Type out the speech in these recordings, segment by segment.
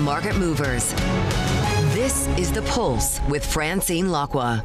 market movers. This is The Pulse with Francine Lacqua.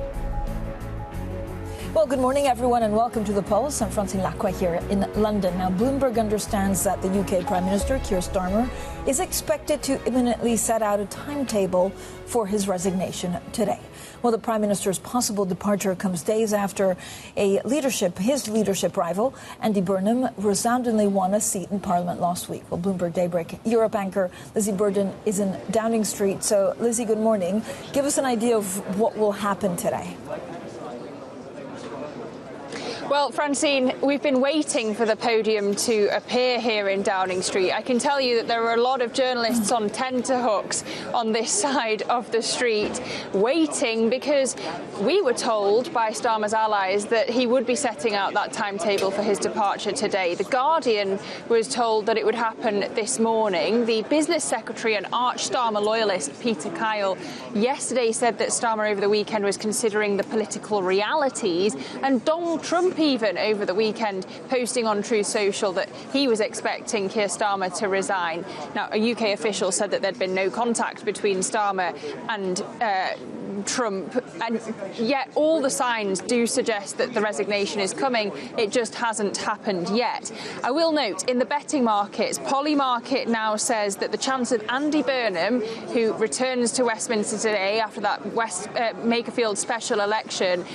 Well, good morning, everyone, and welcome to The Pulse. I'm Francine Lacqua here in London. Now, Bloomberg understands that the UK Prime Minister Keir Starmer is expected to imminently set out a timetable for his resignation today. Well, the Prime Minister's possible departure comes days after his leadership rival, Andy Burnham, resoundingly won a seat in Parliament last week. Well, Bloomberg Daybreak Europe anchor Lizzie Burden is in Downing Street. So, Lizzie, good morning. Give us an idea of what will happen today. Well, Francine, we've been waiting for the podium to appear here in Downing Street. I can tell you that there are a lot of journalists on tenterhooks on this side of the street waiting because we were told by Starmer's allies that he would be setting out that timetable for his departure today. The Guardian was told that it would happen this morning. The business secretary and arch Starmer loyalist Peter Kyle yesterday said that Starmer over the weekend was considering the political realities, and Donald Trump even over the weekend posting on Truth Social that he was expecting Keir Starmer to resign. Now, a UK official said that there'd been no contact between Starmer and Trump, and yet all the signs do suggest that the resignation is coming. It just hasn't happened yet. I will note, in the betting markets, Polymarket now says that the chance of Andy Burnham, who returns to Westminster today after that Makerfield special election,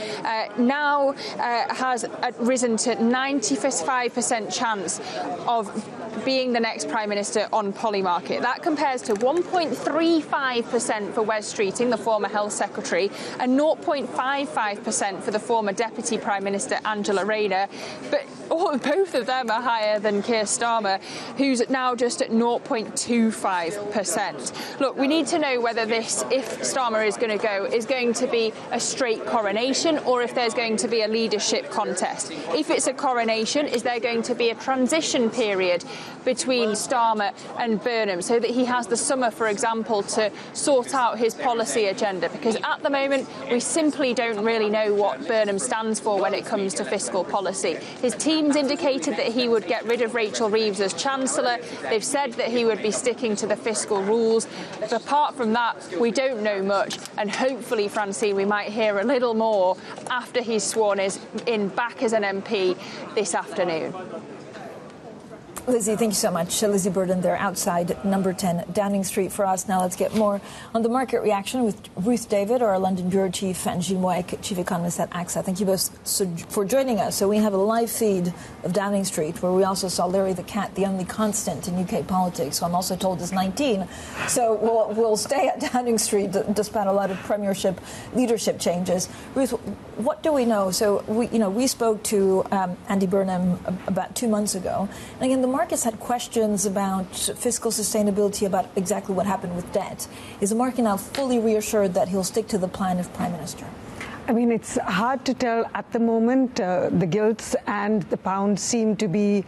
now has risen to 95% chance of being the next Prime Minister on Polymarket. That compares to 1.35% for Wes Streeting, the former Health Secretary, and 0.55% for the former Deputy Prime Minister Angela Rayner. But both of them are higher than Keir Starmer, who's now just at 0.25%. Look, we need to know whether this, if Starmer is going to go, is going to be a straight coronation or if there's going to be a leadership contest. If it's a coronation, is there going to be a transition period between Starmer and Burnham so that he has the summer, for example, to sort out his policy agenda? Because at the moment, we simply don't really know what Burnham stands for when it comes to fiscal policy. His team's indicated that he would get rid of Rachel Reeves as Chancellor. They've said that he would be sticking to the fiscal rules. But apart from that, we don't know much. And hopefully, Francine, we might hear a little more after he's sworn in back as an MP this afternoon. Lizzie, thank you so much. Lizzie Burden there outside number 10 Downing Street for us. Now let's get more on the market reaction with Ruth David, our London bureau chief, and Gilles Moëc, chief economist at AXA. Thank you both for joining us. So we have a live feed of Downing Street where we also saw Larry the Cat, the only constant in UK politics, who I'm also told is 19. So we'll stay at Downing Street despite a lot of premiership leadership changes. Ruth, what do we know? So we spoke to Andy Burnham about 2 months ago. And again, the markets had questions about fiscal sustainability, about exactly what happened with debt. Is the market now fully reassured that he'll stick to the plan of Prime Minister? I mean, it's hard to tell at the moment. The gilts and the pound seem to be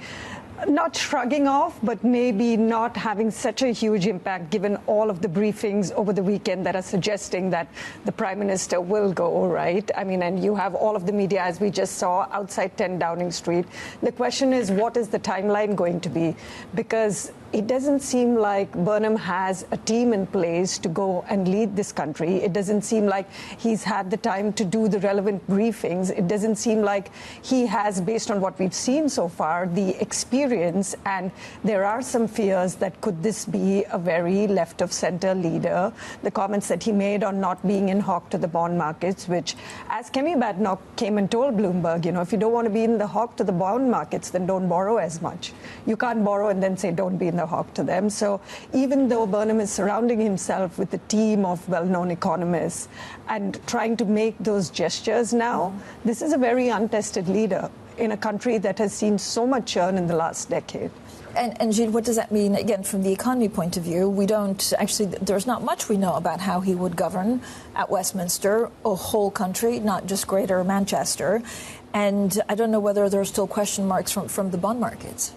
not shrugging off, but maybe not having such a huge impact given all of the briefings over the weekend that are suggesting that the Prime Minister will go, right? I mean, and you have all of the media, as we just saw, outside 10 Downing Street. The question is, what is the timeline going to be? Because it doesn't seem like Burnham has a team in place to go and lead this country. It doesn't seem like he's had the time to do the relevant briefings. It doesn't seem like he has, based on what we've seen so far, the experience. And there are some fears that could this be a very left-of-centre leader. The comments that he made on not being in hock to the bond markets, which, as Kemi Badenoch came and told Bloomberg, if you don't want to be in the hock to the bond markets, then don't borrow as much. You can't borrow and then say don't be in the hock to them. So even though Burnham is surrounding himself with a team of well-known economists and trying to make those gestures now, this is a very untested leader in a country that has seen so much churn in the last decade. And Gilles, what does that mean, again, from the economy point of view? There's not much we know about how he would govern at Westminster, a whole country, not just Greater Manchester. And I don't know whether there are still question marks from the bond markets.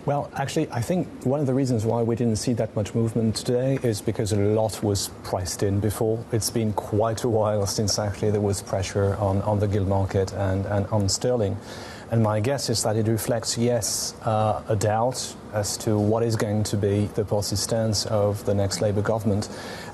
Well, actually, I think one of the reasons why we didn't see that much movement today is because a lot was priced in before. It's been quite a while since actually there was pressure on the gilt market and on sterling. And my guess is that it reflects, yes, a doubt as to what is going to be the policy stance of the next Labour government.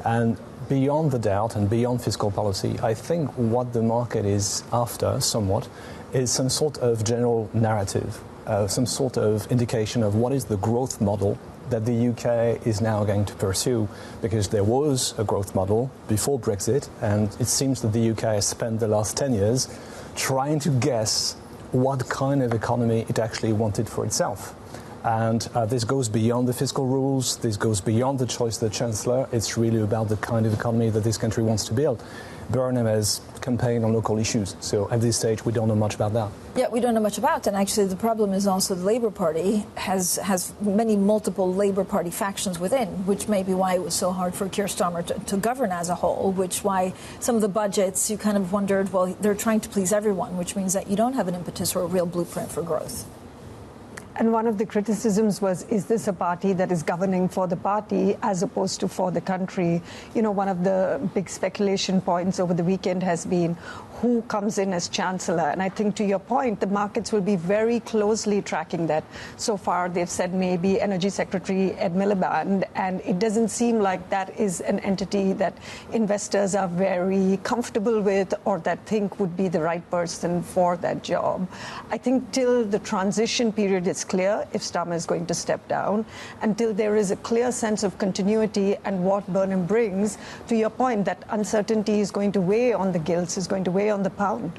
And beyond the doubt and beyond fiscal policy, I think what the market is after somewhat is some sort of general narrative, some sort of indication of what is the growth model that the UK is now going to pursue, because there was a growth model before Brexit, and it seems that the UK has spent the last 10 years trying to guess what kind of economy it actually wanted for itself. And this goes beyond the fiscal rules, this goes beyond the choice of the Chancellor. It's really about the kind of economy that this country wants to build. Burnham has campaigned on local issues, so at this stage we don't know much about that. Yeah, we don't know much about it, and actually the problem is also the Labour Party has multiple Labour Party factions within, which may be why it was so hard for Keir Starmer to govern as a whole, which why some of the budgets you kind of wondered, well, they're trying to please everyone, which means that you don't have an impetus or a real blueprint for growth. And one of the criticisms was, is this a party that is governing for the party as opposed to for the country? You know, one of the big speculation points over the weekend has been who comes in as Chancellor. And I think to your point, the markets will be very closely tracking that. So far, they've said maybe Energy Secretary Ed Miliband, and it doesn't seem like that is an entity that investors are very comfortable with or that think would be the right person for that job. I think till the transition period is clear, if Starmer is going to step down, until there is a clear sense of continuity and what Burnham brings, to your point, that uncertainty is going to weigh on the gilts, is going to weigh on the pound.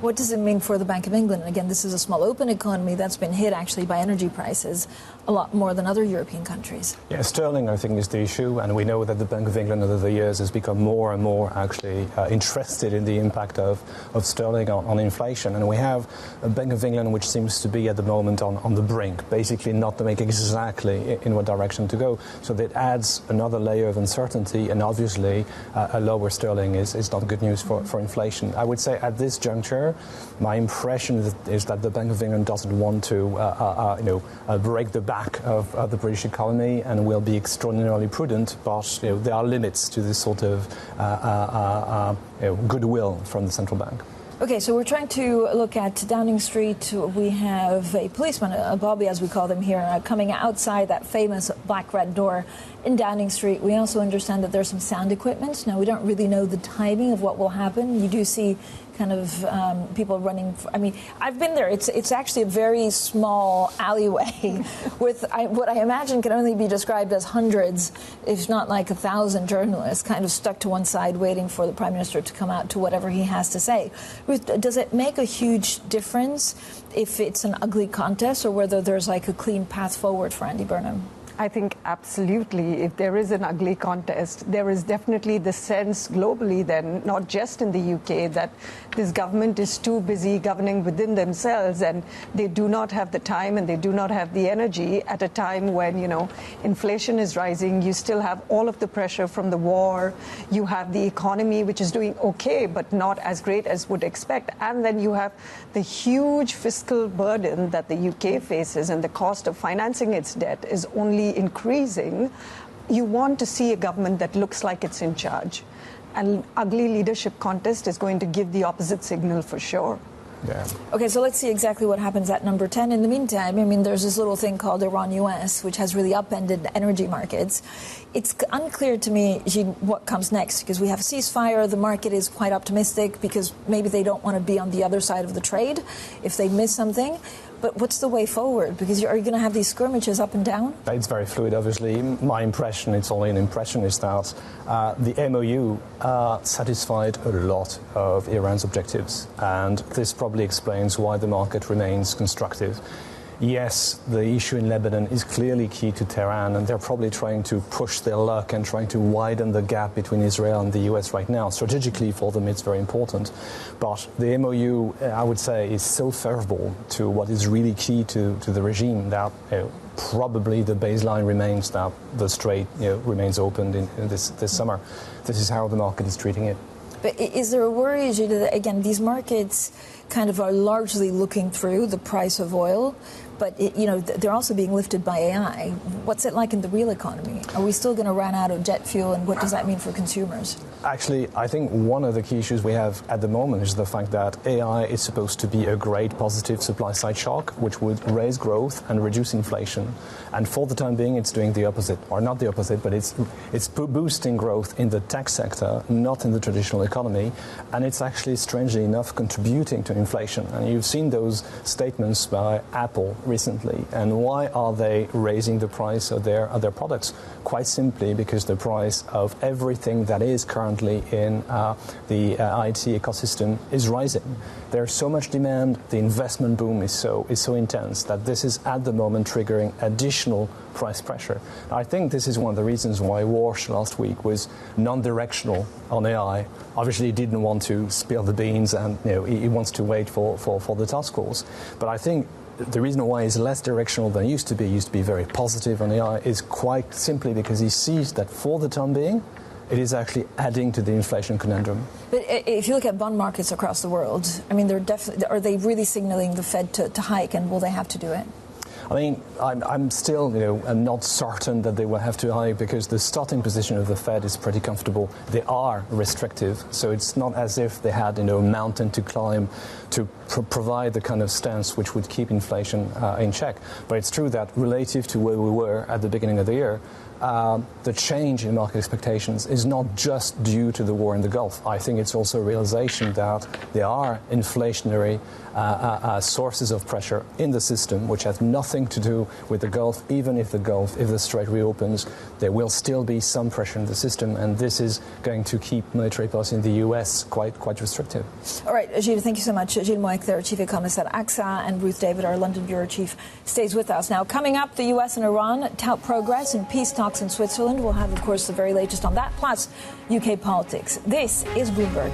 What does it mean for the Bank of England? Again, this is a small open economy that's been hit actually by energy prices a lot more than other European countries. Yeah, sterling, I think, is the issue, and we know that the Bank of England over the years has become more and more actually interested in the impact of sterling on inflation. And we have a Bank of England which seems to be at the moment on the brink, basically not to make exactly in what direction to go. So that adds another layer of uncertainty, and obviously a lower sterling is not good news for inflation. I would say at this juncture, my impression is that the Bank of England doesn't want to break the back of the British economy and will be extraordinarily prudent, but there are limits to this sort of goodwill from the central bank. Okay, so we're trying to look at Downing Street. We have a policeman, a bobby as we call them here, coming outside that famous black-red door in Downing Street. We also understand that there's some sound equipment. Now, we don't really know the timing of what will happen. You do see kind of people running. I mean, I've been there. It's actually a very small alleyway with what I imagine can only be described as hundreds, if not like 1,000 journalists kind of stuck to one side waiting for the Prime Minister to come out to whatever he has to say. Ruth, does it make a huge difference if it's an ugly contest or whether there's like a clean path forward for Andy Burnham? I think absolutely. If there is an ugly contest, there is definitely the sense globally then, not just in the UK, that this government is too busy governing within themselves and they do not have the time and they do not have the energy at a time when, inflation is rising. You still have all of the pressure from the war. You have the economy, which is doing okay, but not as great as would expect. And then you have the huge fiscal burden that the UK faces, and the cost of financing its debt is only increasing. You want to see a government that looks like it's in charge. And ugly leadership contest is going to give the opposite signal for sure. Yeah. Okay, so let's see exactly what happens at number 10. In the meantime, I mean, there's this little thing called Iran-US, which has really upended energy markets. It's unclear to me, Gilles, what comes next, because we have a ceasefire. The market is quite optimistic because maybe they don't want to be on the other side of the trade if they miss something. But what's the way forward? Because are you going to have these skirmishes up and down? It's very fluid, obviously. My impression, it's only an impression, is that the MOU satisfied a lot of Iran's objectives. And this probably explains why the market remains constructive. Yes, the issue in Lebanon is clearly key to Tehran, and they're probably trying to push their luck and trying to widen the gap between Israel and the US right now. Strategically, for them, it's very important. But the MOU, I would say, is so favorable to what is really key to the regime that probably the baseline remains that the strait remains open in this summer. This is how the market is treating it. But is there a worry, Gilles, that, again, these markets kind of are largely looking through the price of oil, but they're also being lifted by AI. What's it like in the real economy? Are we still going to run out of jet fuel, and what does that mean for consumers? Actually, I think one of the key issues we have at the moment is the fact that AI is supposed to be a great positive supply-side shock, which would raise growth and reduce inflation. And for the time being, it's doing the opposite, or not the opposite, but it's boosting growth in the tech sector, not in the traditional economy, and it's actually, strangely enough, contributing to inflation. And you've seen those statements by Apple recently. And why are they raising the price of their products? Quite simply because the price of everything that is currently in the IT ecosystem is rising. There's so much demand, the investment boom is so intense that this is at the moment triggering additional price pressure. I think this is one of the reasons why Walsh last week was non-directional on AI. Obviously, he didn't want to spill the beans, and he wants to wait for the task force. But I think the reason why he's less directional than he used to be very positive on AI, is quite simply because he sees that for the time being, it is actually adding to the inflation conundrum. But if you look at bond markets across the world, I mean, are they really signaling the Fed to hike, and will they have to do it? I mean, I'm still, I'm not certain that they will have to hike, because the starting position of the Fed is pretty comfortable. They are restrictive, so it's not as if they had, a mountain to climb to provide the kind of stance which would keep inflation in check. But it's true that relative to where we were at the beginning of the year, the change in market expectations is not just due to the war in the Gulf. I think it's also a realization that there are inflationary sources of pressure in the system, which have nothing to do with the Gulf. Even if the Strait reopens, there will still be some pressure in the system, and this is going to keep monetary policy in the US quite restrictive. All right, Gilles, thank you so much. Gilles Moëc, their chief economist at AXA, and Ruth David, our London bureau chief, stays with us. Now, coming up, the US and Iran tout progress in peace talks in Switzerland. We'll have, of course, the very latest on that, plus UK politics. This is Bloomberg.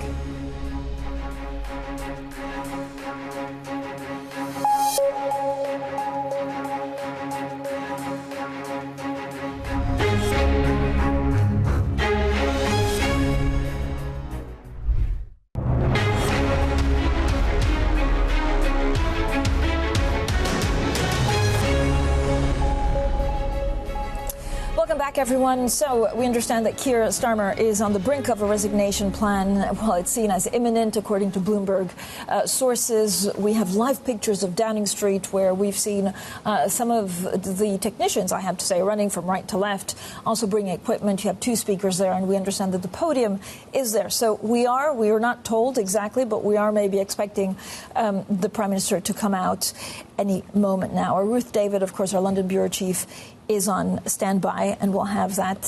Everyone. So we understand that Keir Starmer is on the brink of a resignation plan. Well, it's seen as imminent, according to Bloomberg sources. We have live pictures of Downing Street, where we've seen some of the technicians, I have to say, running from right to left, also bringing equipment. You have two speakers there, and we understand that the podium is there. So we are not told exactly, but we are maybe expecting the Prime Minister to come out any moment now. Our Ruth David, of course, our London bureau chief, is on standby, and we'll have that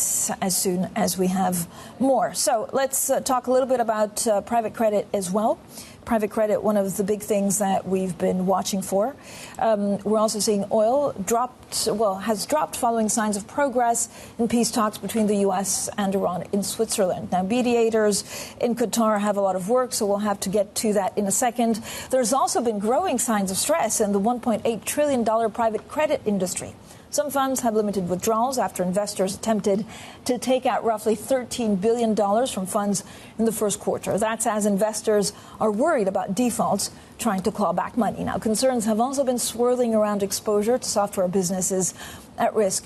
as soon as we have more. So let's talk a little bit about private credit as well. Private credit, one of the big things that we've been watching for. We're also seeing oil has dropped following signs of progress in peace talks between the U.S. and Iran in Switzerland. Now, mediators in Qatar have a lot of work, so we'll have to get to that in a second. There's also been growing signs of stress in the $1.8 trillion private credit industry. Some funds have limited withdrawals after investors attempted to take out roughly $13 billion from funds in the first quarter. That's as investors are worried about defaults trying to claw back money. Now, concerns have also been swirling around exposure to software businesses at risk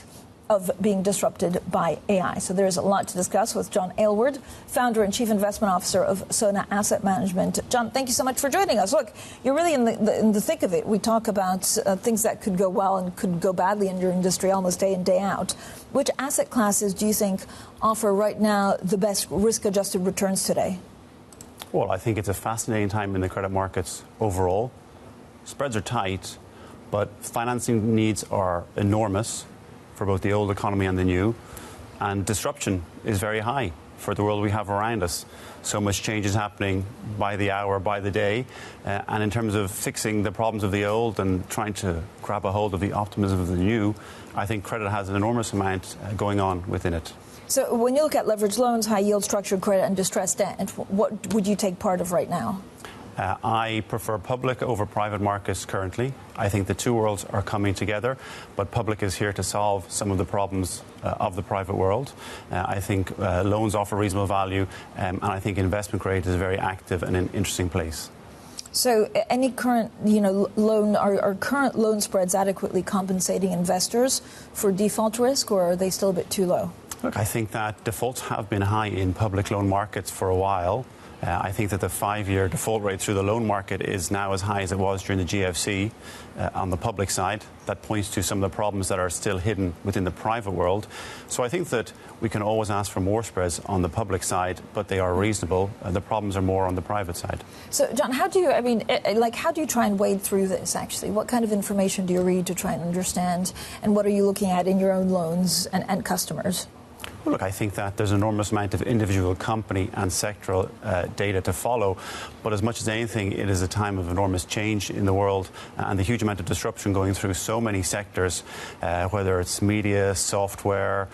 of being disrupted by AI. So there's a lot to discuss with John Aylward, founder and chief investment officer of Sona Asset Management. John, thank you so much for joining us. Look, you're really in the thick of it. We talk about things that could go well and could go badly in your industry almost day in, day out. Which asset classes do you think offer right now the best risk-adjusted returns today? Well, I think it's a fascinating time in the credit markets overall. Spreads are tight, but financing needs are enormous for both the old economy and the new, and disruption is very high for the world we have around us. So much change is happening by the hour, by the day, and in terms of fixing the problems of the old and trying to grab a hold of the optimism of the new, I think credit has an enormous amount going on within it. So when you look at leveraged loans, high yield structured credit and distressed debt, what would you take part of right now? I prefer public over private markets currently. I think the two worlds are coming together, but public is here to solve some of the problems of the private world. I think loans offer reasonable value, and I think investment grade is a very active and an interesting place. So any current, loan, are current loan spreads adequately compensating investors for default risk, or are they still a bit too low? Look, I think that defaults have been high in public loan markets for a while. I think that the 5-year default rate through the loan market is now as high as it was during the GFC on the public side. That points to some of the problems that are still hidden within the private world. So I think that we can always ask for more spreads on the public side, but they are reasonable. The problems are more on the private side. So, John, how do you try and wade through this, actually? What kind of information do you read to try and understand? And what are you looking at in your own loans and customers? Well, look, I think that there's an enormous amount of individual company and sectoral data to follow, but as much as anything, it is a time of enormous change in the world and the huge amount of disruption going through so many sectors, whether it's media, software,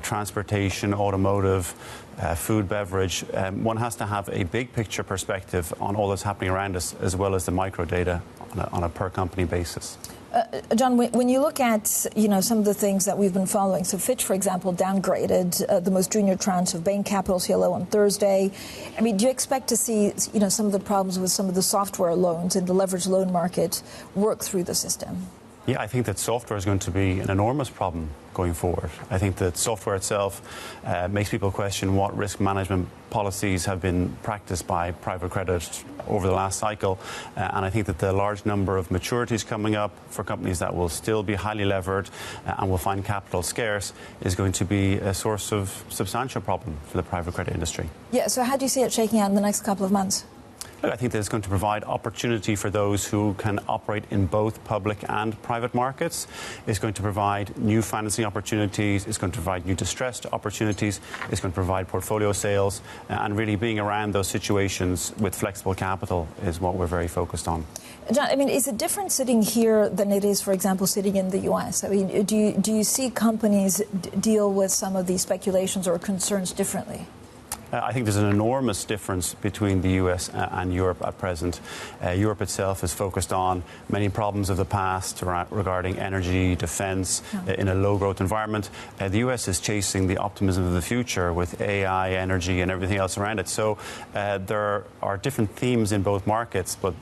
transportation, automotive, food, beverage. One has to have a big picture perspective on all that's happening around us, as well as the micro data on a per company basis. John, when you look at some of the things that we've been following, so Fitch, for example, downgraded the most junior tranche of Bain Capital CLO on Thursday. I mean, do you expect to see some of the problems with some of the software loans in the leveraged loan market work through the system? Yeah, I think that software is going to be an enormous problem going forward. I think that software itself makes people question what risk management policies have been practiced by private credit over the last cycle. And I think that the large number of maturities coming up for companies that will still be highly levered and will find capital scarce is going to be a source of substantial problem for the private credit industry. Yeah, so how do you see it shaking out in the next couple of months? I think that it's going to provide opportunity for those who can operate in both public and private markets. It's going to provide new financing opportunities. It's going to provide new distressed opportunities. It's going to provide portfolio sales. And really being around those situations with flexible capital is what we're very focused on. John, I mean, is it different sitting here than it is, for example, sitting in the U.S.? I mean, do you see companies deal with some of these speculations or concerns differently? I think there's an enormous difference between the US and Europe at present. Europe itself is focused on many problems of the past regarding energy, defence, in a low-growth environment. The US is chasing the optimism of the future with AI, energy and everything else around it. So there are different themes in both markets, but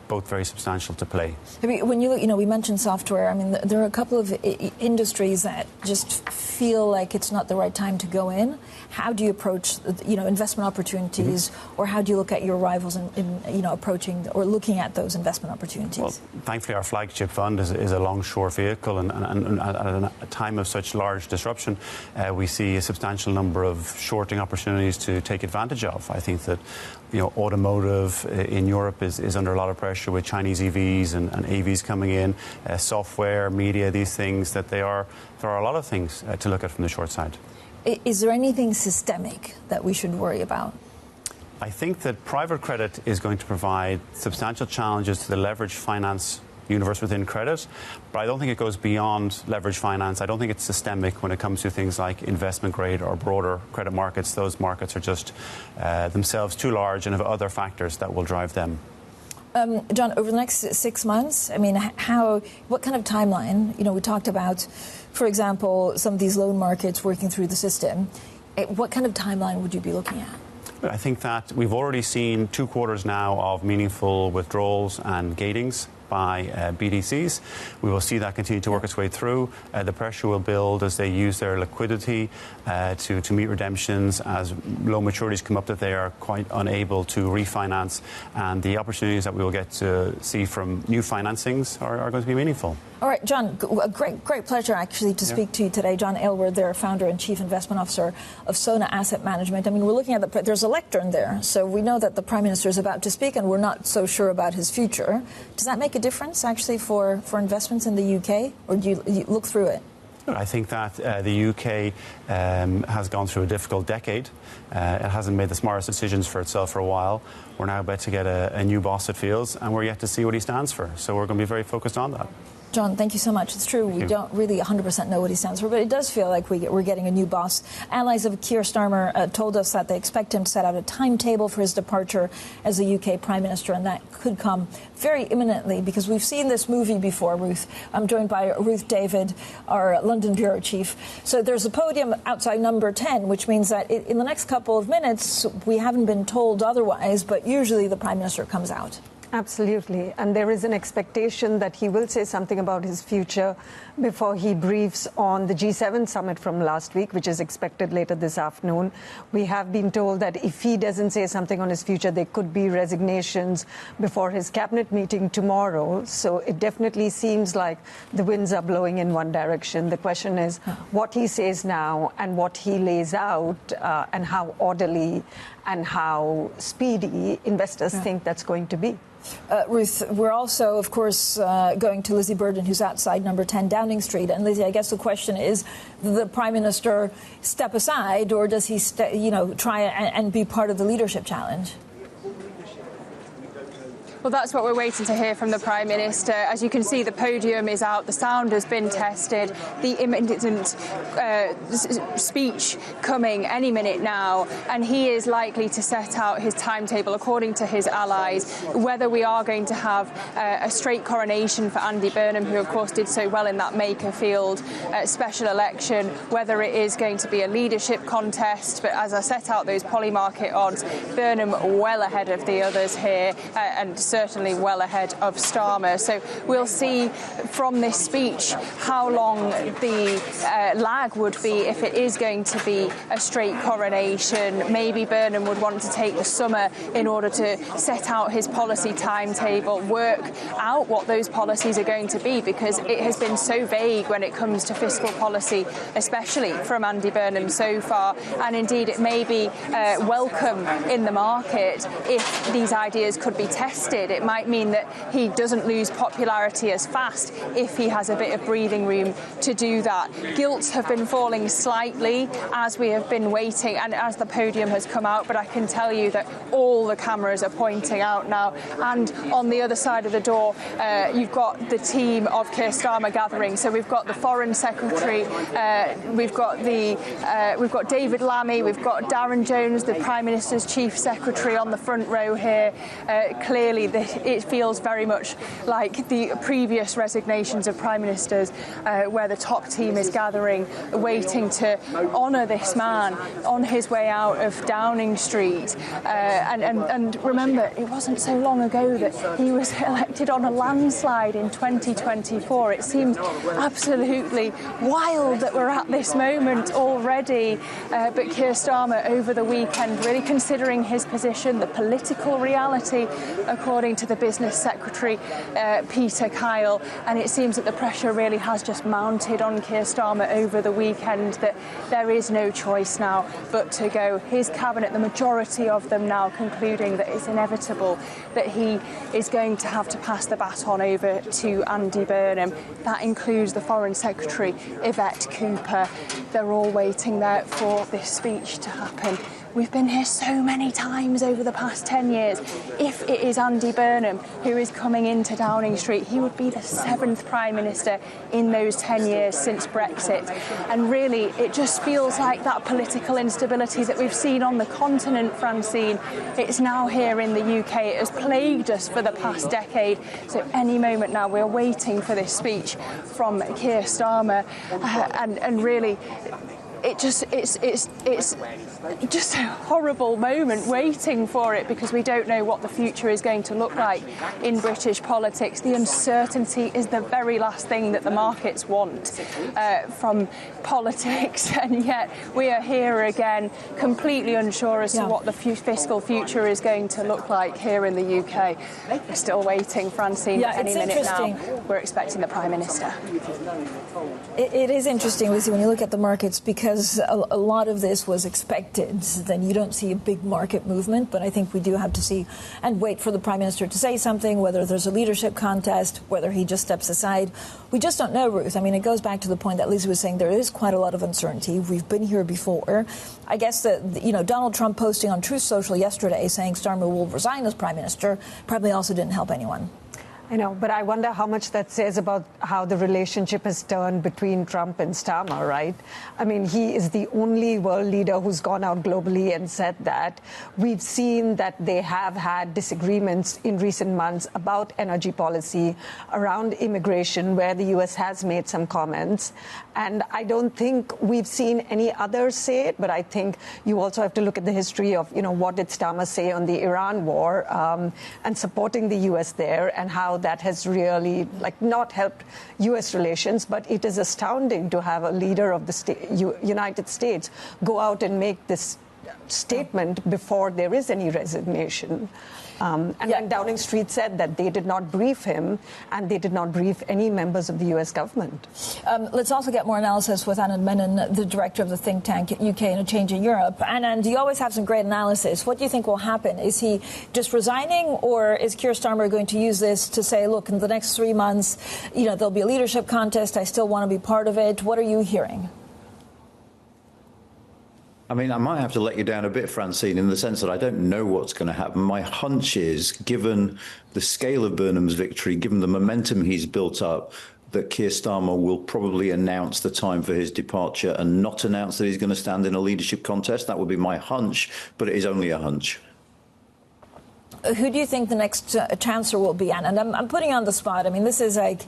both very substantial to play. I mean, when you look, we mentioned software. I mean, there are a couple of industries that just feel like it's not the right time to go in. How do you approach, investment opportunities, or how do you look at your rivals in approaching or looking at those investment opportunities? Well, thankfully, our flagship fund is a long-shore vehicle, and at a time of such large disruption, we see a substantial number of shorting opportunities to take advantage of. I think that automotive in Europe is under a lot of pressure with Chinese EVs and AVs coming in, software, media, these things, that there are a lot of things to look at from the short side. Is there anything systemic that we should worry about? I think that private credit is going to provide substantial challenges to the leveraged finance universe within credit, but I don't think it goes beyond leveraged finance. I don't think it's systemic when it comes to things like investment grade or broader credit markets. Those markets are just themselves too large and have other factors that will drive them. John, over the next 6 months, I mean, what kind of timeline? We talked about, for example, some of these loan markets working through the system. What kind of timeline would you be looking at? I think that we've already seen 2 quarters now of meaningful withdrawals and gatings by BDCs. We will see that continue to work its way through. The pressure will build as they use their liquidity to meet redemptions, as low maturities come up that they are quite unable to refinance, and the opportunities that we will get to see from new financings are going to be meaningful. All right, John, a great pleasure actually to speak to you today. John Aylward, their founder and chief investment officer of Sona Asset Management. I mean, we're looking at there's a lectern there, so we know that the Prime Minister is about to speak, and we're not so sure about his future. Does that make a difference actually for investments in the UK, or do you look through it? I think that the UK has gone through a difficult decade. It hasn't made the smartest decisions for itself for a while. We're now about to get a new boss, it feels, and we're yet to see what he stands for. So we're going to be very focused on that. John, thank you so much. It's true, we don't really 100% know what he stands for, but it does feel like we're getting a new boss. Allies of Keir Starmer told us that they expect him to set out a timetable for his departure as the UK Prime Minister, and that could come very imminently, because we've seen this movie before, Ruth. I'm joined by Ruth David, our London Bureau Chief. So there's a podium outside number 10, which means that in the next couple of minutes, we haven't been told otherwise, but usually the Prime Minister comes out. Absolutely. And there is an expectation that he will say something about his future before he briefs on the G7 summit from last week, which is expected later this afternoon. We have been told that if he doesn't say something on his future, there could be resignations before his cabinet meeting tomorrow. So it definitely seems like the winds are blowing in one direction. The question is what he says now and what he lays out and how orderly and how speedy investors think that's going to be. Ruth, we're also, of course, going to Lizzie Burdon, who's outside number 10 Downing Street. And Lizzie, I guess the question is, the Prime Minister step aside, or does he, try and be part of the leadership challenge? Well, that's what we're waiting to hear from the Prime Minister. As you can see, the podium is out, the sound has been tested, the imminent speech coming any minute now, and he is likely to set out his timetable according to his allies, whether we are going to have a straight coronation for Andy Burnham, who of course did so well in that Makerfield special election, whether it is going to be a leadership contest. But as I set out those Polymarket odds, Burnham well ahead of the others here, and certainly well ahead of Starmer. So we'll see from this speech how long the lag would be if it is going to be a straight coronation. Maybe Burnham would want to take the summer in order to set out his policy timetable, work out what those policies are going to be, because it has been so vague when it comes to fiscal policy, especially from Andy Burnham so far. And indeed, it may be welcome in the market if these ideas could be tested. It might mean that he doesn't lose popularity as fast if he has a bit of breathing room to do that. Gilts have been falling slightly as we have been waiting and as the podium has come out, but I can tell you that all the cameras are pointing out now. And on the other side of the door, you've got the team of Keir Starmer gathering. So we've got the Foreign Secretary, we've got David Lammy, we've got Darren Jones, the Prime Minister's Chief Secretary, on the front row here. Clearly, it feels very much like the previous resignations of Prime Ministers, where the top team is gathering, waiting to honour this man on his way out of Downing Street. And remember, it wasn't so long ago that he was elected on a landslide in 2024. It seems absolutely wild that we're at this moment already. But Keir Starmer over the weekend really considering his position, the political reality, according to the Business Secretary, Peter Kyle. And it seems that the pressure really has just mounted on Keir Starmer over the weekend, that there is no choice now but to go. His cabinet, the majority of them now concluding that it's inevitable that he is going to have to pass the baton over to Andy Burnham. That includes the Foreign Secretary, Yvette Cooper. They're all waiting there for this speech to happen. We've been here so many times over the past 10 years. If it is Andy Burnham who is coming into Downing Street, he would be the 7th Prime Minister in those 10 years since Brexit. And really, it just feels like that political instability that we've seen on the continent, Francine, it's now here in the UK. It has plagued us for the past decade. So any moment now, we're waiting for this speech from Keir Starmer. And really, it's just a horrible moment waiting for it, because we don't know what the future is going to look like in British politics. The uncertainty is the very last thing that the markets want from politics, and yet we are here again completely unsure as to what the fiscal future is going to look like here in the UK. We're still waiting, Francine, for any minute now. We're expecting the Prime Minister. It is interesting, Lizzie, when you look at the markets, because a lot of this was expected. Then you don't see a big market movement, but I think we do have to see and wait for the Prime Minister to say something, whether there's a leadership contest, whether he just steps aside. We just don't know, Ruth. I mean, it goes back to the point that Lizzie was saying. There is quite a lot of uncertainty. We've been here before. I guess that, Donald Trump posting on Truth Social yesterday saying Starmer will resign as Prime Minister probably also didn't help anyone. I know, but I wonder how much that says about how the relationship has turned between Trump and Starmer, right? I mean, he is the only world leader who's gone out globally and said that. We've seen that they have had disagreements in recent months about energy policy, around immigration, where the U.S. has made some comments. And I don't think we've seen any others say it, but I think you also have to look at the history of, what did Starmer say on the Iran war and supporting the U.S. there, and how that has really, not helped U.S. relations. But it is astounding to have a leader of the United States go out and make this statement before there is any resignation. When Downing Street said that they did not brief him and they did not brief any members of the U.S. government. Let's also get more analysis with Anand Menon, the director of the think tank UK and a Change in Europe. Anand, you always have some great analysis. What do you think will happen? Is he just resigning, or is Keir Starmer going to use this to say, look, in the next 3 months, there'll be a leadership contest. I still want to be part of it. What are you hearing? I mean, I might have to let you down a bit, Francine, in the sense that I don't know what's going to happen. My hunch is, given the scale of Burnham's victory, given the momentum he's built up, that Keir Starmer will probably announce the time for his departure and not announce that he's going to stand in a leadership contest. That would be my hunch, but it is only a hunch. Who do you think the next chancellor will be, Anand? I'm putting you on the spot. I mean, this is like,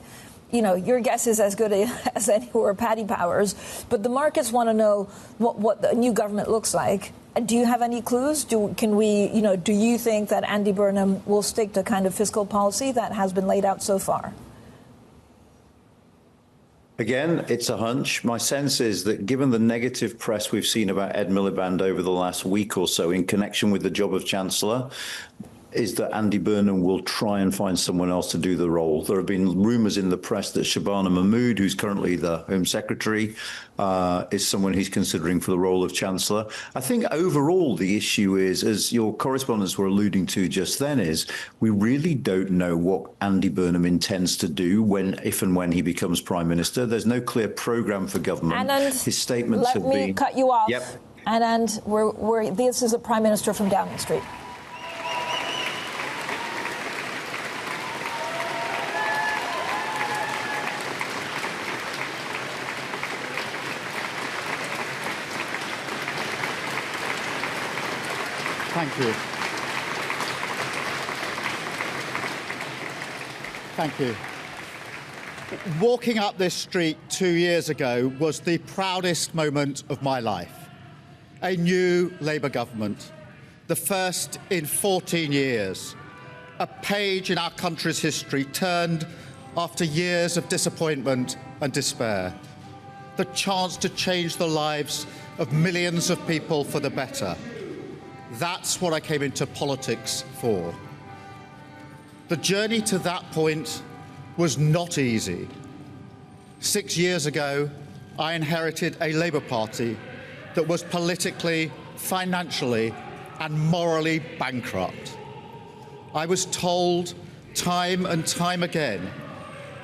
your guess is as good as any or Paddy Powers, but the markets want to know what the new government looks like. Do you have any clues? Do you think that Andy Burnham will stick to kind of fiscal policy that has been laid out so far? Again, it's a hunch. My sense is that given the negative press we've seen about Ed Miliband over the last week or so in connection with the job of Chancellor, is that Andy Burnham will try and find someone else to do the role. There have been rumours in the press that Shabana Mahmood, who's currently the Home Secretary, is someone he's considering for the role of Chancellor. I think overall the issue is, as your correspondents were alluding to just then, is we really don't know what Andy Burnham intends to do if and when he becomes Prime Minister. There's no clear programme for government. Anand, his statements have been... Let me cut you off. Yep. Anand, this is a Prime Minister from Downing Street. Thank you. Thank you. Walking up this street 2 years ago was the proudest moment of my life. A new Labour government, the first in 14 years. A page in our country's history turned after years of disappointment and despair. The chance to change the lives of millions of people for the better. That's what I came into politics for. The journey to that point was not easy. 6 years ago, I inherited a Labour Party that was politically, financially, and morally bankrupt. I was told time and time again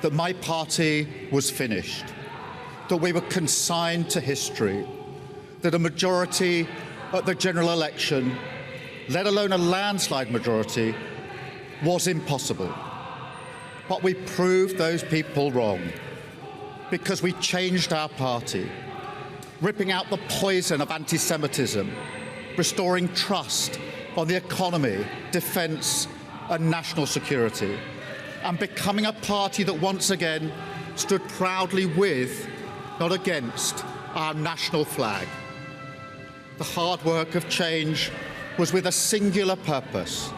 that my party was finished, that we were consigned to history, that a majority at the general election, let alone a landslide majority, was impossible. But we proved those people wrong because we changed our party, ripping out the poison of anti-Semitism, restoring trust on the economy, defence and national security, and becoming a party that once again stood proudly with, not against, our national flag. The hard work of change was with a singular purpose,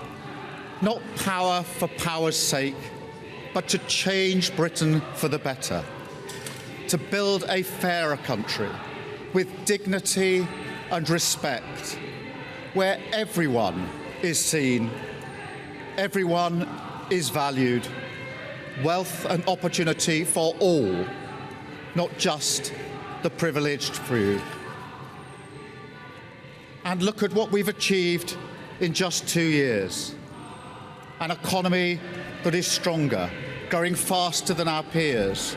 not power for power's sake, but to change Britain for the better, to build a fairer country with dignity and respect, where everyone is seen, everyone is valued, wealth and opportunity for all, not just the privileged few. And look at what we've achieved in just 2 years. An economy that is stronger, growing faster than our peers.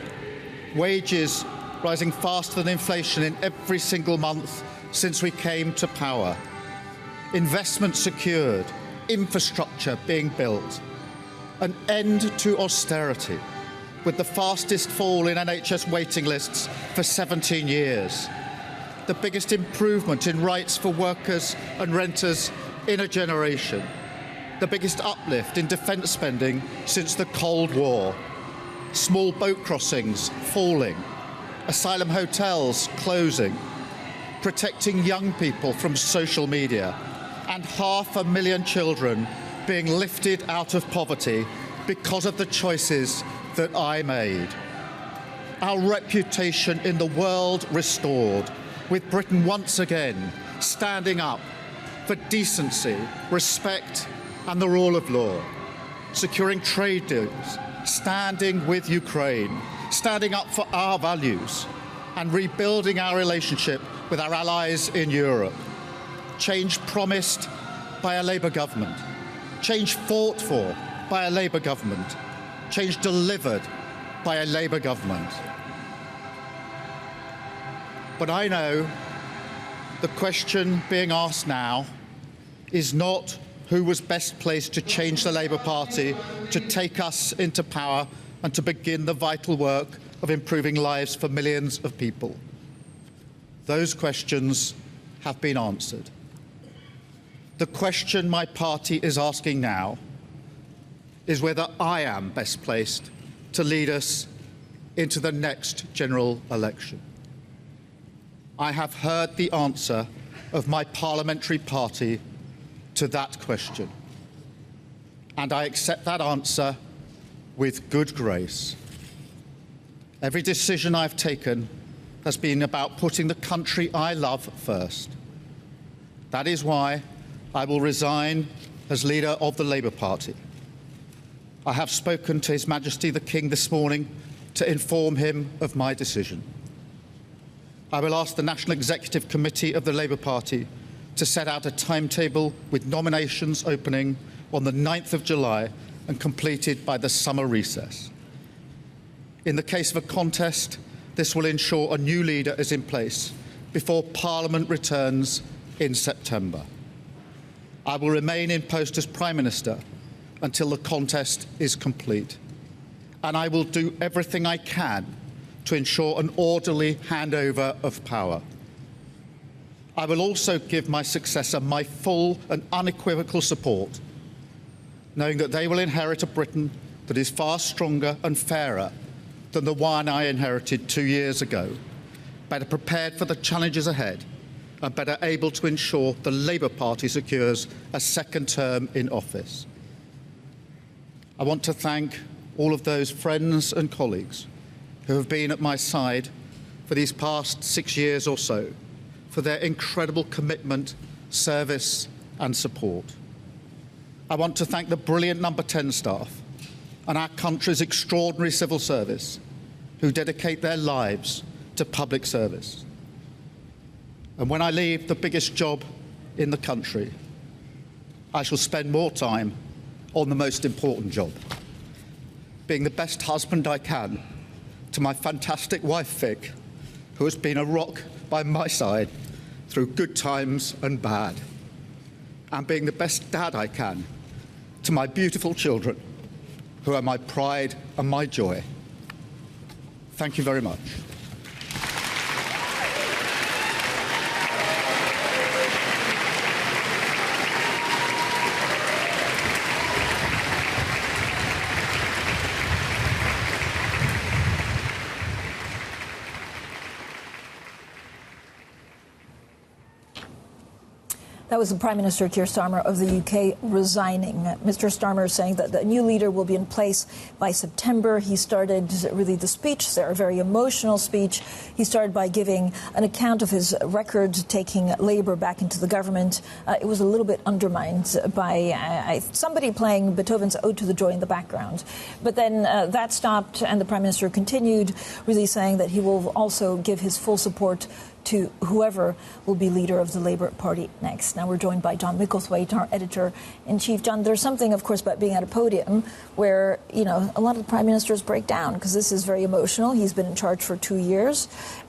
Wages rising faster than inflation in every single month since we came to power. Investment secured, infrastructure being built. an end to austerity, with the fastest fall in NHS waiting lists for 17 years, the biggest improvement in rights for workers and renters in a generation, the biggest uplift in defence spending since the Cold War, small boat crossings falling, asylum hotels closing, protecting young people from social media, and 500,000 children being lifted out of poverty because of the choices that I made. Our reputation in the world restored, with Britain once again standing up for decency, respect, and the rule of law, securing trade deals, standing with Ukraine, standing up for our values, and rebuilding our relationship with our allies in Europe. Change promised by a Labour government, change fought for by a Labour government, change delivered by a Labour government. But I know the question being asked now is not who was best placed to change the Labour Party, to take us into power and to begin the vital work of improving lives for millions of people. Those questions have been answered. The question my party is asking now is whether I am best placed to lead us into the next general election. I have heard the answer of my parliamentary party to that question, and I accept that answer with good grace. Every decision I've taken has been about putting the country I love first. That is why I will resign as leader of the Labour Party. I have spoken to His Majesty the King this morning to inform him of my decision. I will ask the National Executive Committee of the Labour Party to set out a timetable with nominations opening on the 9th of July and completed by the summer recess. In the case of a contest, this will ensure a new leader is in place before Parliament returns in September. I will remain in post as Prime Minister until the contest is complete, and I will do everything I can to ensure an orderly handover of power. I will also give my successor my full and unequivocal support, knowing that they will inherit a Britain that is far stronger and fairer than the one I inherited 2 years ago, better prepared for the challenges ahead, and better able to ensure the Labour Party secures a second term in office. I want to thank all of those friends and colleagues who have been at my side for these past 6 years or so, for their incredible commitment, service and support. I want to thank the brilliant Number 10 staff and our country's extraordinary civil service who dedicate their lives to public service. And when I leave the biggest job in the country, I shall spend more time on the most important job, being the best husband I can to my fantastic wife, Vic, who has been a rock by my side through good times and bad, and being the best dad I can to my beautiful children, who are my pride and my joy. Thank you very much. That was the Prime Minister Keir Starmer of the UK resigning. Mr. Starmer saying that the new leader will be in place by September. He started really the speech, a very emotional speech. He started by giving an account of his record taking Labour back into the government. It was a little bit undermined by somebody playing Beethoven's Ode to the Joy in the background. But then that stopped and the Prime Minister continued, really saying that he will also give his full support to whoever will be leader of the Labour Party next. Now we're joined by John Micklethwait, our editor-in-chief. John, there's something, of course, about being at a podium where, you know, a lot of the prime ministers break down because this is very emotional. He's been in charge for 2 years.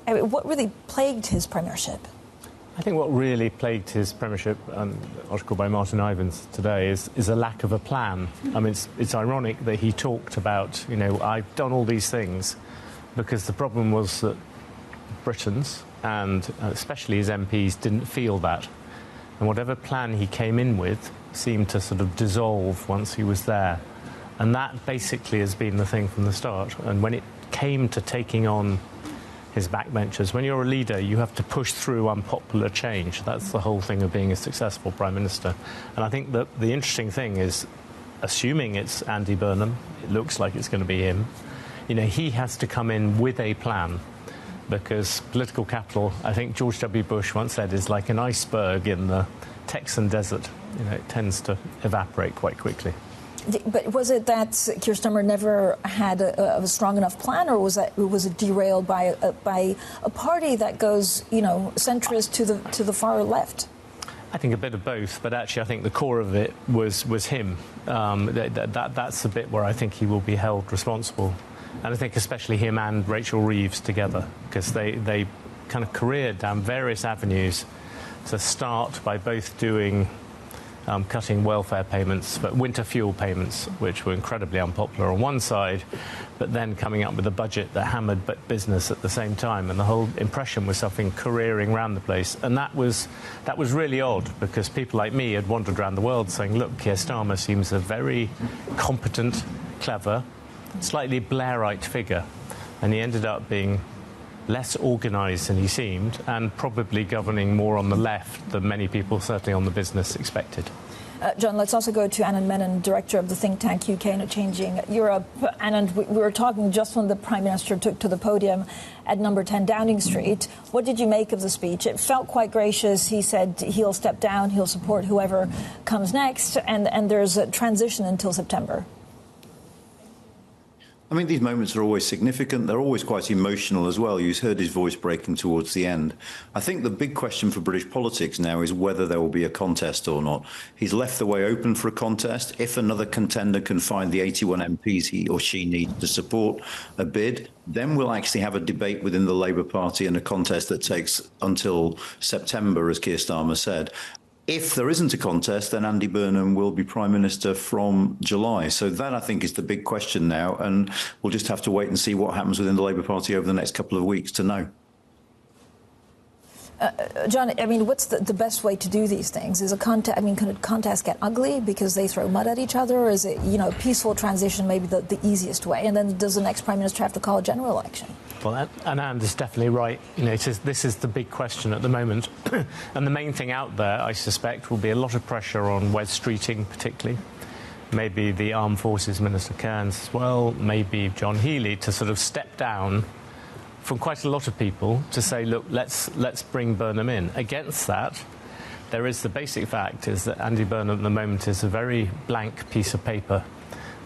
What really plagued his premiership? I think what really plagued his premiership, an article by Martin Ivins today, is a lack of a plan. I mean, it's ironic that he talked about, I've done all these things, because the problem was that Britons, and especially his MPs, didn't feel that. And whatever plan he came in with seemed to sort of dissolve once he was there. And that basically has been the thing from the start. And when it came to taking on his backbenchers, when you're a leader, you have to push through unpopular change. That's the whole thing of being a successful Prime Minister. And I think that the interesting thing is, assuming it's Andy Burnham, it looks like it's going to be him, he has to come in with a plan. Because political capital, I think George W. Bush once said, is like an iceberg in the Texan desert. It tends to evaporate quite quickly. But was it that Keir Starmer never had a strong enough plan, or was it derailed by a party that goes, centrist to the far left? I think a bit of both, but actually I think the core of it was him. That's the bit where I think he will be held responsible. And I think especially him and Rachel Reeves together, because they kind of careered down various avenues to start by both doing cutting welfare payments, but winter fuel payments, which were incredibly unpopular on one side, but then coming up with a budget that hammered business at the same time. And the whole impression was something careering around the place. And that was really odd, because people like me had wandered around the world saying, look, Keir Starmer seems a very competent, clever, slightly Blairite figure. And he ended up being less organised than he seemed, and probably governing more on the left than many people, certainly on the business, expected. John, let's also go to Anand Menon, director of the think tank UK in a Changing Europe. Anand, we were talking just when the Prime Minister took to the podium at number 10 Downing Street. What did you make of the speech? It felt quite gracious. He said he'll step down, he'll support whoever comes next, and there's a transition until September. I mean, these moments are always significant. They're always quite emotional as well. You heard his voice breaking towards the end. I think the big question for British politics now is whether there will be a contest or not. He's left the way open for a contest. If another contender can find the 81 MPs he or she needs to support a bid, then we'll actually have a debate within the Labour Party and a contest that takes until September, as Keir Starmer said. If there isn't a contest, then Andy Burnham will be Prime Minister from July. So that, I think, is the big question now. And we'll just have to wait and see what happens within the Labour Party over the next couple of weeks to know. John, I mean, what's the best way to do these things? Is a contest? I mean, can a contest get ugly because they throw mud at each other, or is it, peaceful transition maybe the easiest way? And then does the next Prime Minister have to call a general election? Well, Anand is definitely right. This is the big question at the moment. And the main thing out there, I suspect, will be a lot of pressure on Wes Streeting, particularly. Maybe the Armed Forces Minister Cairns as well, maybe John Healey, to sort of step down from quite a lot of people to say, look, let's bring Burnham in. Against that, there is the basic fact is that Andy Burnham at the moment is a very blank piece of paper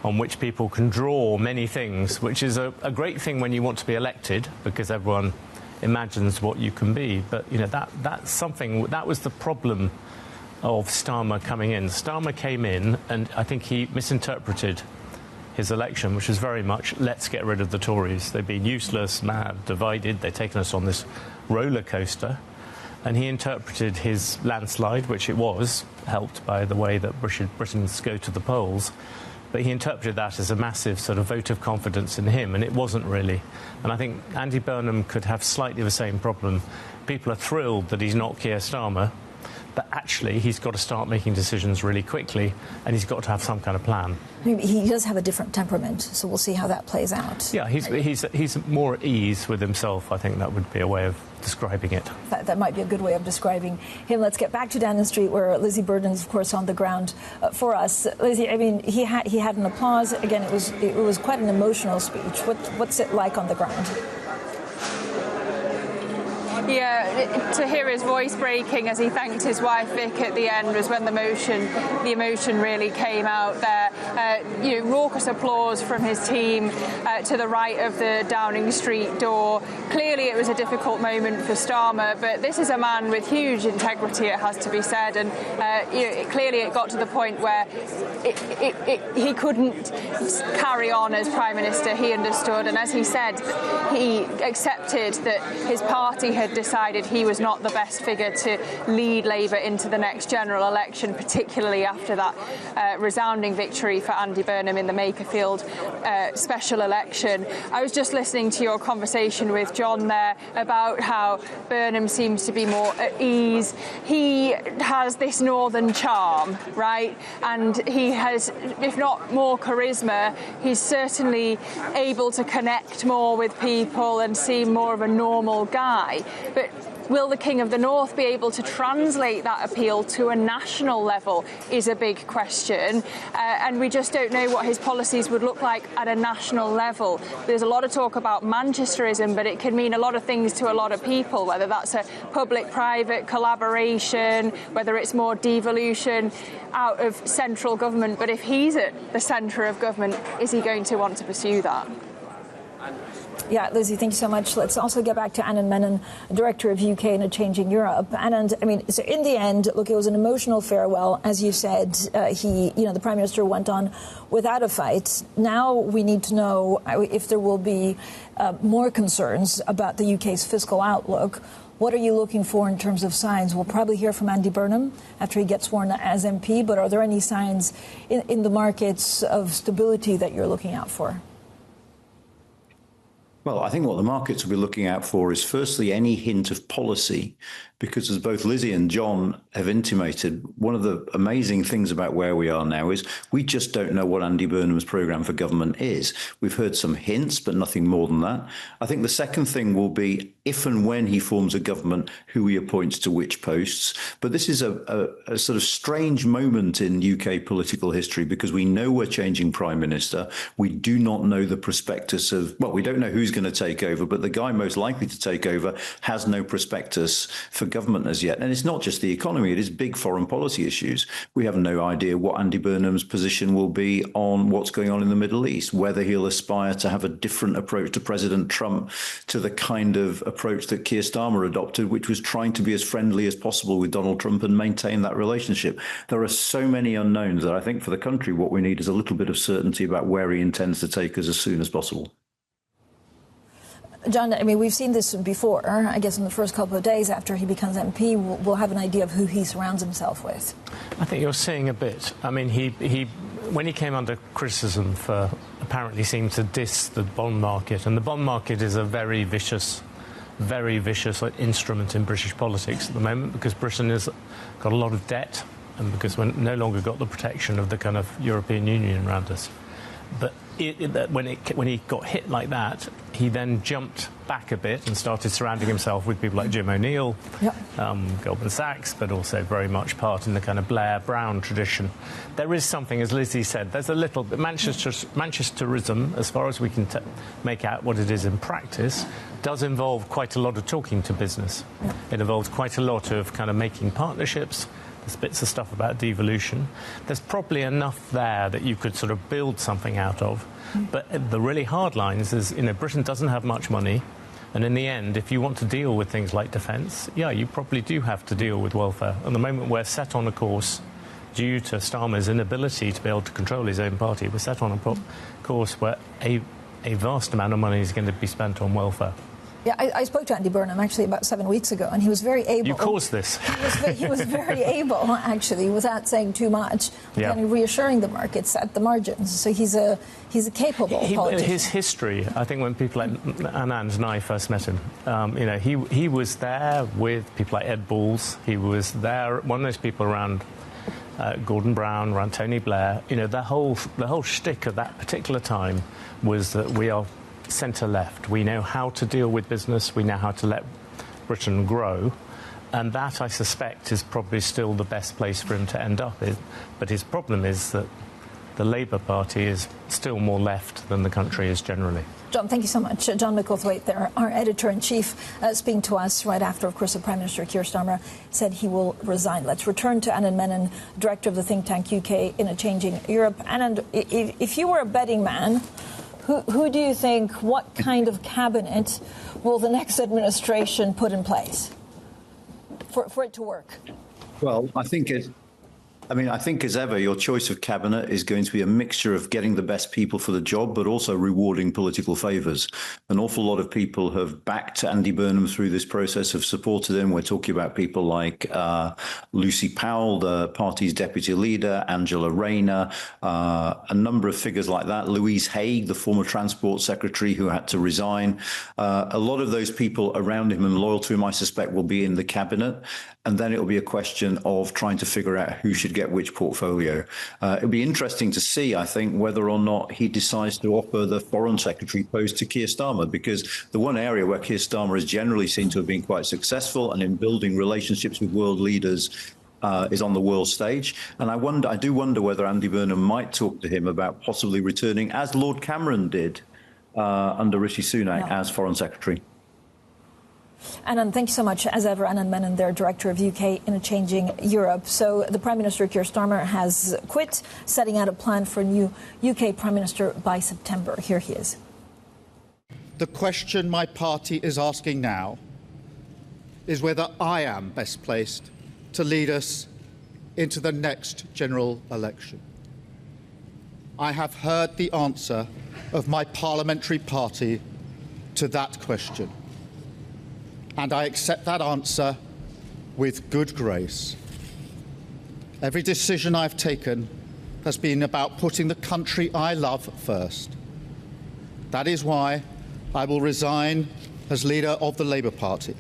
on which people can draw many things, which is a great thing when you want to be elected, because everyone imagines what you can be. But, that's something, that was the problem of Starmer coming in. Starmer came in, and I think he misinterpreted his election, which was very much, let's get rid of the Tories. They've been useless, mad, divided. They've taken us on this roller coaster. And he interpreted his landslide, which it was, helped by the way that Britons go to the polls. But he interpreted that as a massive sort of vote of confidence in him, and it wasn't really. And I think Andy Burnham could have slightly the same problem. People are thrilled that he's not Keir Starmer, but actually he's got to start making decisions really quickly, and he's got to have some kind of plan. Maybe he does have a different temperament, so we'll see how that plays out. Yeah, he's more at ease with himself. I think that would be a way of describing it. That might be a good way of describing him. Let's get back to Downing Street, where Lizzie Burdon is, of course, on the ground for us. Lizzie, I mean, he had an applause. Again, it was quite an emotional speech. What's it like on the ground? Yeah, to hear his voice breaking as he thanked his wife Vic at the end was when the emotion really came out there. Raucous applause from his team to the right of the Downing Street door. Clearly it was a difficult moment for Starmer, but this is a man with huge integrity, it has to be said, and clearly it got to the point where he couldn't carry on as Prime Minister, he understood, and as he said, he accepted that his party had decided decided he was not the best figure to lead Labour into the next general election, particularly after that resounding victory for Andy Burnham in the Makerfield special election. I was just listening to your conversation with John there about how Burnham seems to be more at ease. He has this northern charm, right? And he has, if not more charisma, he's certainly able to connect more with people and seem more of a normal guy. But will the King of the North be able to translate that appeal to a national level is a big question. And we just don't know what his policies would look like at a national level. There's a lot of talk about Manchesterism, but it can mean a lot of things to a lot of people, whether that's a public-private collaboration, whether it's more devolution out of central government. But if he's at the centre of government, is he going to want to pursue that? Yeah, Lizzie, thank you so much. Let's also get back to Anand Menon, Director of UK in a Changing Europe. Anand, I mean, so in the end, look, it was an emotional farewell. As you said, the Prime Minister went on without a fight. Now we need to know if there will be more concerns about the UK's fiscal outlook. What are you looking for in terms of signs? We'll probably hear from Andy Burnham after he gets sworn as MP, but are there any signs in the markets of stability that you're looking out for? Well, I think what the markets will be looking out for is firstly any hint of policy, because as both Lizzie and John have intimated, one of the amazing things about where we are now is we just don't know what Andy Burnham's programme for government is. We've heard some hints, but nothing more than that. I think the second thing will be if and when he forms a government, who he appoints to which posts. But this is a sort of strange moment in UK political history because we know we're changing Prime Minister. We do not know the prospectus of, well, we don't know who's going to take over, but the guy most likely to take over has no prospectus for government as yet. And it's not just the economy, it is big foreign policy issues. We have no idea what Andy Burnham's position will be on what's going on in the Middle East, whether he'll aspire to have a different approach to President Trump, to the kind of approach that Keir Starmer adopted, which was trying to be as friendly as possible with Donald Trump and maintain that relationship. There are so many unknowns that I think for the country, what we need is a little bit of certainty about where he intends to take us as soon as possible. John, I mean, we've seen this before. I guess in the first couple of days after he becomes MP, we'll have an idea of who he surrounds himself with. I think you're seeing a bit. I mean, he when he came under criticism for apparently seeming to diss the bond market, and the bond market is a very vicious instrument in British politics at the moment because Britain has got a lot of debt and because we're no longer got the protection of the kind of European Union around us. But when he got hit like that, he then jumped back a bit and started surrounding himself with people like Jim O'Neill, yep. Goldman Sachs, but also very much part in the kind of Blair-Brown tradition. There is something, as Lizzie said, there's a little bit Manchesterism, as far as we can make out what it is in practice, does involve quite a lot of talking to business. Yep. It involves quite a lot of kind of making partnerships. There's bits of stuff about devolution. There's probably enough there that you could sort of build something out of. But the really hard lines is, Britain doesn't have much money. And in the end, if you want to deal with things like defence, yeah, you probably do have to deal with welfare. At the moment, we're set on a course, due to Starmer's inability to be able to control his own party, we're set on a course where a vast amount of money is going to be spent on welfare. Yeah, I spoke to Andy Burnham actually about 7 weeks ago, and he was very able. You caused this. He was very able, actually, without saying too much, kind of reassuring the markets at the margins. So he's a capable politician. His history, I think, when people like Anand and I first met him, he was there with people like Ed Balls. He was there, one of those people around Gordon Brown, around Tony Blair. The whole shtick of that particular time was that we are centre-left. We know how to deal with business. We know how to let Britain grow. And that, I suspect, is probably still the best place for him to end up in. But his problem is that the Labour Party is still more left than the country is generally. John, thank you so much. John Micklethwait there, our editor-in-chief, speaking to us right after, of course, the Prime Minister Keir Starmer said he will resign. Let's return to Anand Menon, director of the think tank UK in a Changing Europe. Anand, if you were a betting man, who do you think, what kind of cabinet will the next administration put in place for it to work? Well, I think I mean, I think as ever, your choice of cabinet is going to be a mixture of getting the best people for the job, but also rewarding political favours. An awful lot of people have backed Andy Burnham through this process, have supported him. We're talking about people like Lucy Powell, the party's deputy leader, Angela Rayner, a number of figures like that. Louise Haigh, the former transport secretary who had to resign. A lot of those people around him and loyal to him, I suspect, will be in the cabinet. And then it'll be a question of trying to figure out who should get which portfolio. It'll be interesting to see, I think, whether or not he decides to offer the foreign secretary post to Keir Starmer, because the one area where Keir Starmer has generally seemed to have been quite successful and in building relationships with world leaders is on the world stage. And I do wonder whether Andy Burnham might talk to him about possibly returning, as Lord Cameron did under Rishi Sunak, as foreign secretary. Anand, thank you so much. As ever, Anand Menon, their Director of UK in a Changing Europe. So the Prime Minister, Keir Starmer, has quit, setting out a plan for a new UK Prime Minister by September. Here he is. The question my party is asking now is whether I am best placed to lead us into the next general election. I have heard the answer of my parliamentary party to that question, and I accept that answer with good grace. Every decision I've taken has been about putting the country I love first. That is why I will resign as leader of the Labour Party.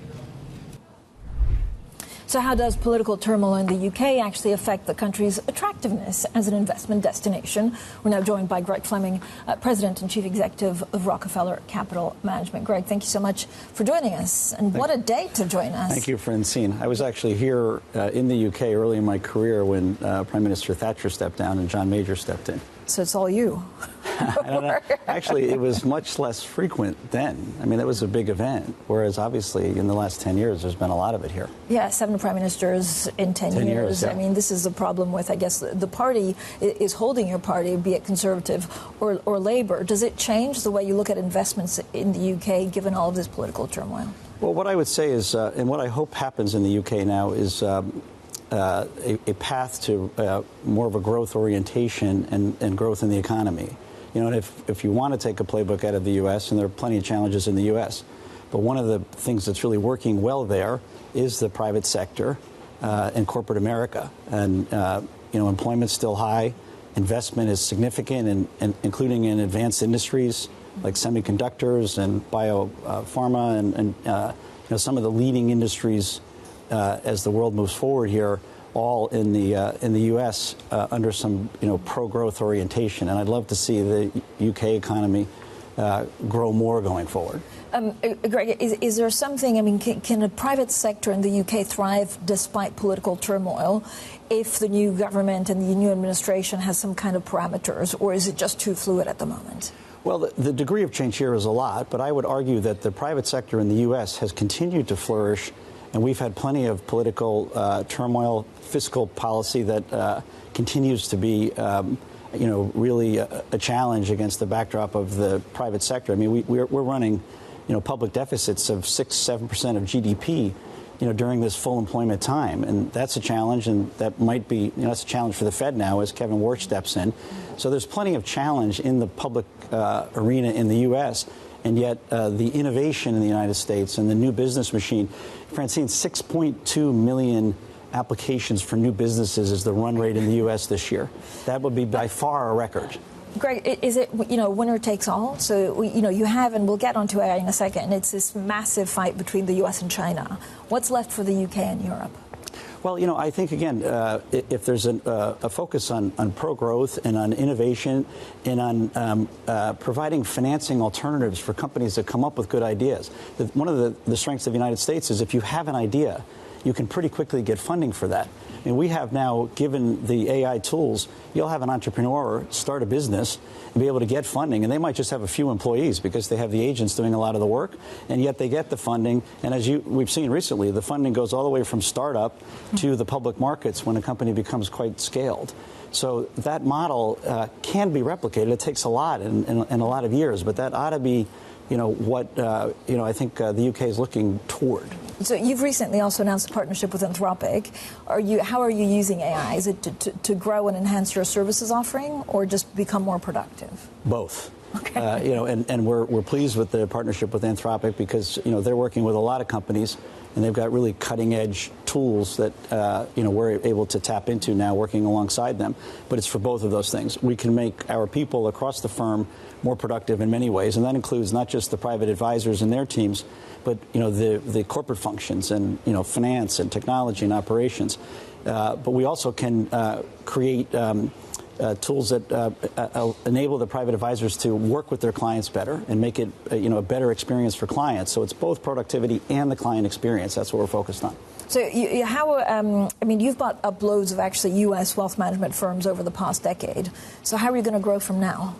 So how does political turmoil in the UK actually affect the country's attractiveness as an investment destination? We're now joined by Greg Fleming, President and Chief Executive of Rockefeller Capital Management. Greg, thank you so much for joining us. And what a day to join us. Thank you, Francine. I was actually here in the UK early in my career when Prime Minister Thatcher stepped down and John Major stepped in. So it's all you. Actually, it was much less frequent then. I mean, it was a big event, whereas obviously in the last 10 years, there's been a lot of it here. Yeah, 7 prime ministers in 10 years. Yeah. I mean, this is the problem with, I guess, the party is holding your party, be it Conservative or Labour. Does it change the way you look at investments in the UK, given all of this political turmoil? Well, what I would say is, and what I hope happens in the UK now is a path to more of a growth orientation and growth in the economy. You know, and if you want to take a playbook out of the U.S., and there are plenty of challenges in the U.S., but one of the things that's really working well there is the private sector and corporate America. And, you know, employment's still high. Investment is significant, and including in advanced industries like semiconductors and biopharma and you know, some of the leading industries as the world moves forward here, all in the U.S. Under some, you know, pro-growth orientation. And I'd love to see the UK economy grow more going forward. Greg, is there something, I mean, can a private sector in the UK thrive despite political turmoil if the new government and the new administration has some kind of parameters, or is it just too fluid at the moment? Well, the degree of change here is a lot, but I would argue that the private sector in the U.S. has continued to flourish, and we've had plenty of political turmoil, fiscal policy that continues to be, you know, really a challenge against the backdrop of the private sector. I mean, we're running, you know, public deficits of 6-7% of GDP, you know, during this full employment time, and that's a challenge, and that might be, you know, that's a challenge for the Fed now as Kevin Warsh steps in. So there's plenty of challenge in the public arena in the U.S., and yet the innovation in the United States and the new business machine, Francine, 6.2 million applications for new businesses is the run rate in the U.S. this year. That would be by far a record. Greg, is it, you know, winner takes all? So, you know, you have, and we'll get onto AI in a second, it's this massive fight between the U.S. and China. What's left for the UK and Europe? Well, you know, I think, again, if there's a focus on pro-growth and on innovation and on providing financing alternatives for companies that come up with good ideas. One of the strengths of the United States is if you have an idea, you can pretty quickly get funding for that. I mean, we have now, given the AI tools, you'll have an entrepreneur start a business and be able to get funding, and they might just have a few employees because they have the agents doing a lot of the work, and yet they get the funding. And as we've seen recently, the funding goes all the way from startup to the public markets when a company becomes quite scaled. So that model can be replicated. It takes a lot and a lot of years, but that ought to be, what I think the UK is looking toward. So you've recently also announced a partnership with Anthropic. How are you using AI? Is it to grow and enhance your services offering, or just become more productive? Both. Okay. And we're pleased with the partnership with Anthropic because they're working with a lot of companies, and they've got really cutting edge tools that we're able to tap into now, working alongside them. But it's for both of those things. We can make our people across the firm more productive in many ways, and that includes not just the private advisors and their teams, but the corporate functions and finance and technology and operations. But we also can create tools that enable the private advisors to work with their clients better and make it a better experience for clients. So it's both productivity and the client experience. That's what we're focused on. So you've bought up loads of actually U.S. wealth management firms over the past decade. So how are you going to grow from now?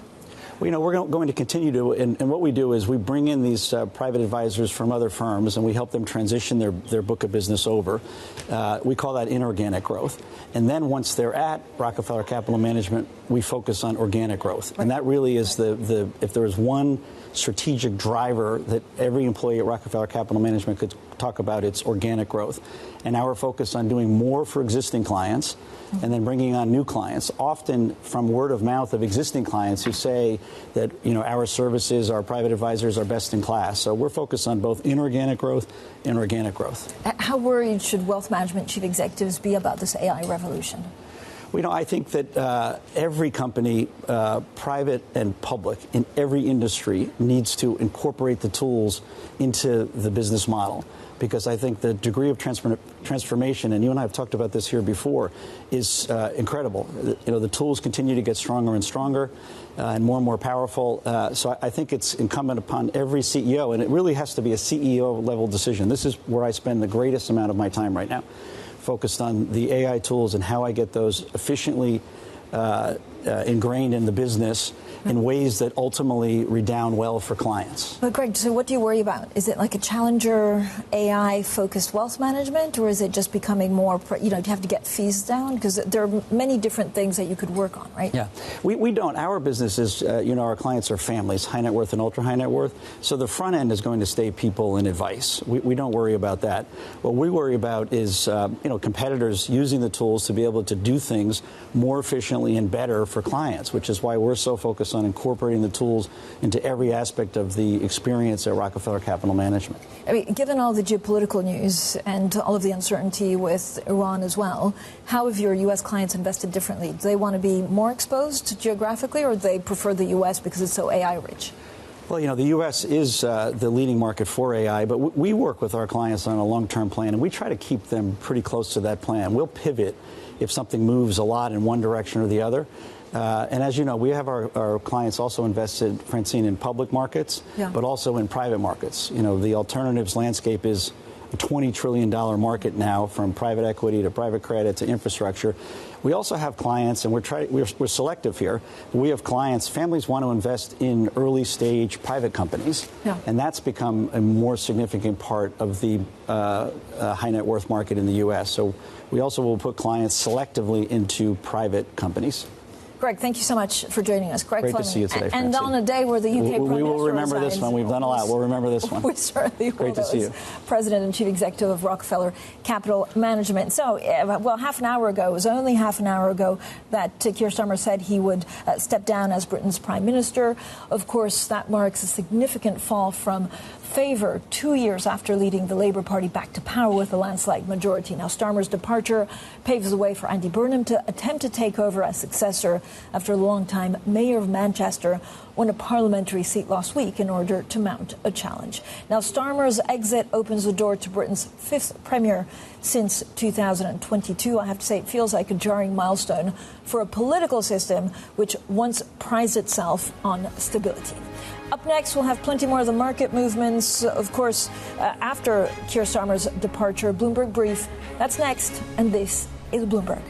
Well, we're going to continue to, and what we do is we bring in these private advisors from other firms, and we help them transition their book of business over. We call that inorganic growth. And then once they're at Rockefeller Capital Management, we focus on organic growth. Right. And that really is if there is one strategic driver that every employee at Rockefeller Capital Management could talk about, it's organic growth. And our focus on doing more for existing clients and then bringing on new clients, often from word of mouth of existing clients who say that, our services, our private advisors are best in class. So we're focused on both inorganic growth and organic growth. How worried should wealth management chief executives be about this AI revolution? Well, I think that every company, private and public, in every industry needs to incorporate the tools into the business model. Because I think the degree of transformation, and you and I have talked about this here before, is incredible. The tools continue to get stronger and stronger and more powerful. So I think it's incumbent upon every CEO, and it really has to be a CEO-level decision. This is where I spend the greatest amount of my time right now, focused on the AI tools and how I get those efficiently ingrained in the business in ways that ultimately redound well for clients. But Greg, so what do you worry about? Is it like a challenger AI-focused wealth management, or is it just becoming more, do you have to get fees down? Because there are many different things that you could work on, right? Yeah, we don't. Our business is, our clients are families, high net worth and ultra high net worth. So the front end is going to stay people and advice. We don't worry about that. What we worry about is, competitors using the tools to be able to do things more efficiently and better for clients, which is why we're so focused on incorporating the tools into every aspect of the experience at Rockefeller Capital Management. Given all the geopolitical news and all of the uncertainty with Iran as well, how have your U.S. clients invested differently? Do they want to be more exposed geographically, or do they prefer the U.S. because it's so AI-rich? Well, the U.S. is the leading market for AI, but we work with our clients on a long-term plan, and we try to keep them pretty close to that plan. We'll pivot if something moves a lot in one direction or the other. And as you know, we have our clients also invested, Francine, in public markets, but also in private markets. The alternatives landscape is a $20 trillion market now, from private equity to private credit to infrastructure. We also have clients, and we're selective here. We have clients, families want to invest in early stage private companies, and that's become a more significant part of the high net worth market in the U.S. So we also will put clients selectively into private companies. Greg, thank you so much for joining us. Greg Great Fleming. to see you today, Francine. And on a day where the UK Prime Minister we will remember this one. We've done a lot. We'll remember this one. We certainly will. Great to see you. President and Chief Executive of Rockefeller Capital Management. So, half an hour ago, it was only half an hour ago that Keir Starmer said he would step down as Britain's Prime Minister. Of course, that marks a significant fall from favour 2 years after leading the Labour Party back to power with a landslide majority. Now, Starmer's departure paves the way for Andy Burnham to attempt to take over as successor after a long-time Mayor of Manchester won a parliamentary seat last week in order to mount a challenge. Now, Starmer's exit opens the door to Britain's fifth Premier since 2022. I have to say, it feels like a jarring milestone for a political system which once prized itself on stability. Up next, we'll have plenty more of the market movements, of course, after Keir Starmer's departure. Bloomberg Brief, that's next, and this is Bloomberg.